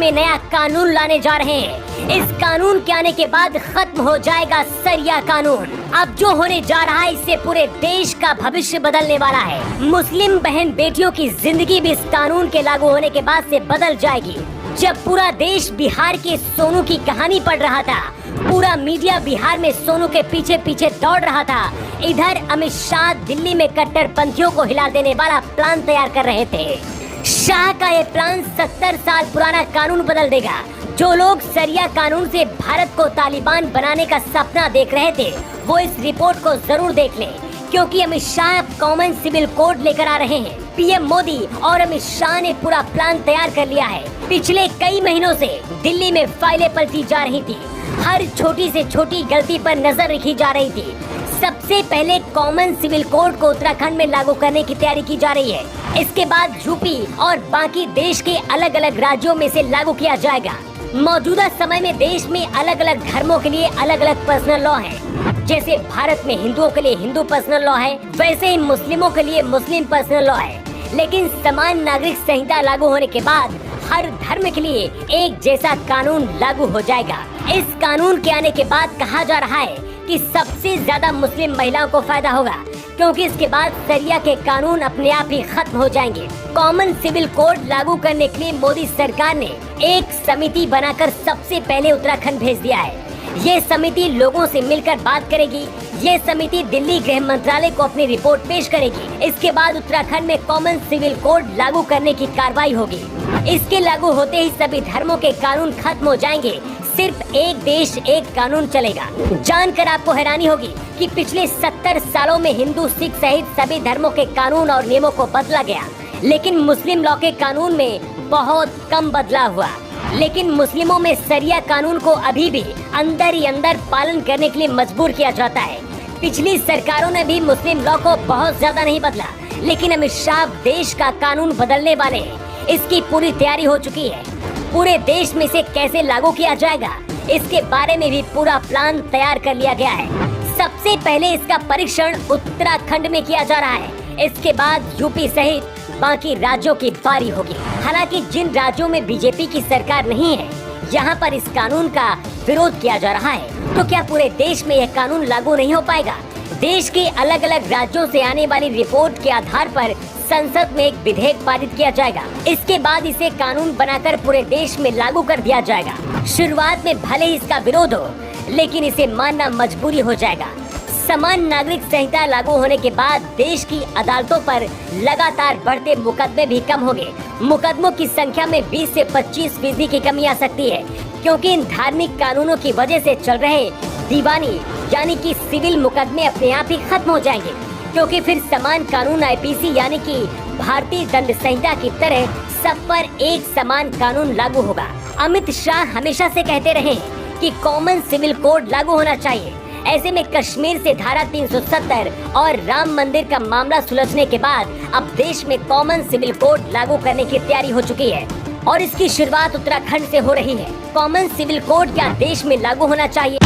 में नया कानून लाने जा रहे हैं। इस कानून के आने के बाद खत्म हो जाएगा सरिया कानून। अब जो होने जा रहा है इससे पूरे देश का भविष्य बदलने वाला है। मुस्लिम बहन बेटियों की जिंदगी भी इस कानून के लागू होने के बाद से बदल जाएगी। जब पूरा देश बिहार के सोनू की कहानी पढ़ रहा था, पूरा मीडिया बिहार में सोनू के पीछे पीछे दौड़ रहा था, इधर अमित शाह दिल्ली में कट्टरपंथियों को हिला देने वाला प्लान तैयार कर रहे थे। शाह का ये प्लान 70 साल पुराना कानून बदल देगा। जो लोग सरिया कानून से भारत को तालिबान बनाने का सपना देख रहे थे, वो इस रिपोर्ट को जरूर देख लें, क्योंकि Amit Shah common civil code लेकर आ रहे हैं। पीएम मोदी और अमित शाह ने पूरा प्लान तैयार कर लिया है। पिछले कई महीनों से दिल्ली में फाइलें पलटी जा रही थी, हर छोटी से छोटी गलती पर नजर रखी जा रही थी। सबसे पहले कॉमन सिविल कोड को उत्तराखंड में लागू करने की तैयारी की जा रही है। इसके बाद यूपी और बाकी देश के अलग अलग राज्यों में से लागू किया जाएगा। मौजूदा समय में देश में अलग अलग धर्मों के लिए अलग अलग पर्सनल लॉ है। जैसे भारत में हिंदुओं के लिए हिंदू पर्सनल लॉ है, वैसे ही मुस्लिमों के लिए मुस्लिम पर्सनल लॉ है। लेकिन समान नागरिक संहिता लागू होने के बाद हर धर्म के लिए एक जैसा कानून लागू हो जाएगा। इस कानून के आने के बाद कहा जा रहा है कि सबसे ज्यादा मुस्लिम महिलाओं को फायदा होगा, क्योंकि इसके बाद सरिया के कानून अपने आप ही खत्म हो जाएंगे। कॉमन सिविल कोड लागू करने के लिए मोदी सरकार ने एक समिति बनाकर सबसे पहले उत्तराखंड भेज दिया है। ये समिति लोगों से मिलकर बात करेगी। ये समिति दिल्ली गृह मंत्रालय को अपनी रिपोर्ट पेश करेगी। इसके बाद उत्तराखंड में कॉमन सिविल कोड लागू करने की कार्रवाई होगी। इसके लागू होते ही सभी धर्मों के कानून खत्म हो जाएंगे। सिर्फ एक देश एक कानून चलेगा। जानकर आपको हैरानी होगी कि पिछले 70 सालों में हिंदू, सिख सहित सभी धर्मों के कानून और नियमों को बदला गया, लेकिन मुस्लिम लॉ के कानून में बहुत कम बदलाव हुआ। लेकिन मुस्लिमों में सरिया कानून को अभी भी अंदर ही अंदर पालन करने के लिए मजबूर किया जाता है। पिछली सरकारों ने भी मुस्लिम लॉ को बहुत ज्यादा नहीं बदला, लेकिन अमित शाह देश का कानून बदलने वाले हैं। इसकी पूरी तैयारी हो चुकी है। पूरे देश में इसे कैसे लागू किया जाएगा, इसके बारे में भी पूरा प्लान तैयार कर लिया गया है। सबसे पहले इसका परीक्षण उत्तराखंड में किया जा रहा है। इसके बाद यूपी सहित बाकी राज्यों की बारी होगी। हालांकि जिन राज्यों में बीजेपी की सरकार नहीं है, यहाँ पर इस कानून का विरोध किया जा रहा है, तो क्या पूरे देश में यह कानून लागू नहीं हो पाएगा? देश के अलग अलग राज्यों से आने वाली रिपोर्ट के आधार पर संसद में एक विधेयक पारित किया जाएगा। इसके बाद इसे कानून बनाकर पूरे देश में लागू कर दिया जाएगा। शुरुआत में भले ही इसका विरोध हो, लेकिन इसे मानना मजबूरी हो जाएगा। समान नागरिक संहिता लागू होने के बाद देश की अदालतों पर लगातार बढ़ते मुकदमे भी कम होंगे। मुकदमों की संख्या में 20 से 25% की कमी आ सकती है, क्योंकि इन धार्मिक कानूनों की वजह से चल रहे दीवानी यानी कि सिविल मुकदमे अपने आप ही खत्म हो जाएंगे, क्योंकि फिर समान कानून आईपीसी यानी कि भारतीय दंड संहिता की तरह सब पर एक समान कानून लागू होगा। अमित शाह हमेशा से कहते रहे कि कॉमन सिविल कोड लागू होना चाहिए। ऐसे में कश्मीर से धारा 370 और राम मंदिर का मामला सुलझने के बाद अब देश में कॉमन सिविल कोड लागू करने की तैयारी हो चुकी है और इसकी शुरुआत उत्तराखंड से हो रही है। कॉमन सिविल कोड क्या देश में लागू होना चाहिए?